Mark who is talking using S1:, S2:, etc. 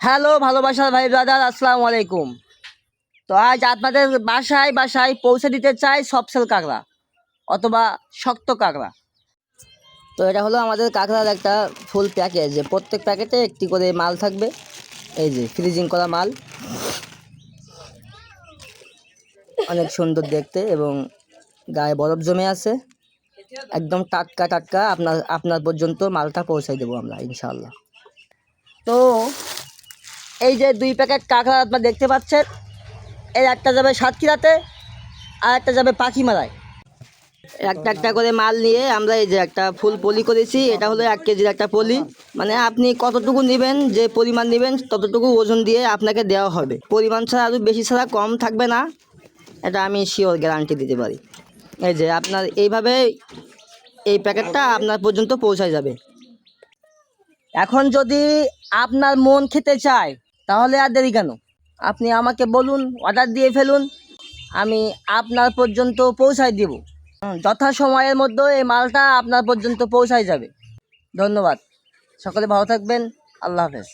S1: Hello ভালোবাসার ভাই brother, আসসালামু আলাইকুম। তো আজ আপনাদের বাসায় বাসায় পৌঁছে দিতে চাই সফট কাঁকড়া অথবা শক্ত কাঁকড়া। তো এটা হলো আমাদের কাঁকড়ার একটা ফুল প্যাকেজ, যে প্রত্যেক প্যাকেটে একটি করে মাল থাকবে। এই যে ফ্রিজিং করা মাল, অনেক সুন্দর দেখতে এবং গায়ে বরফ জমে আছে। একদম টাটকা টাটকা আপনার পর্যন্ত মালটা পৌঁছাই দেবো আমরা ইনশাআল্লাহ। তো এই যে 2 প্যাকেট কাঁকড়া আপনারা দেখতে পাচ্ছেন, এর একটা যাবে সাতক্ষীরাতে আর একটা যাবে পাখিমারায়। একটা একটা করে মাল নিয়ে আমরা এই যে একটা ফুল পলি করেছি। এটা হলো 1 কেজির একটা পলি, মানে আপনি কতটুকু নেবেন, যে পরিমাণ নেবেন ততটুকু ওজন দিয়ে আপনাকে দেওয়া হবে। পরিমাণ ছাড়া আরও বেশি ছাড়া কম থাকবে না, এটা আমি শিওর গ্যারান্টি দিতে পারি। এই যে আপনার এইভাবে এই প্যাকেটটা আপনার পর্যন্ত পৌঁছায় যাবে। এখন যদি আপনার মন খেতে চায় তাহলে আর দেরি কেন, আপনি আমাকে বলুন, অর্ডার দিয়ে ফেলুন, আমি আপনার পর্যন্ত পৌঁছায় দেব। যথাসময়ের মধ্যে এই মালটা আপনার পর্যন্ত পৌঁছায় যাবে। ধন্যবাদ, সকলে ভালো থাকবেন। আল্লাহ হাফেজ।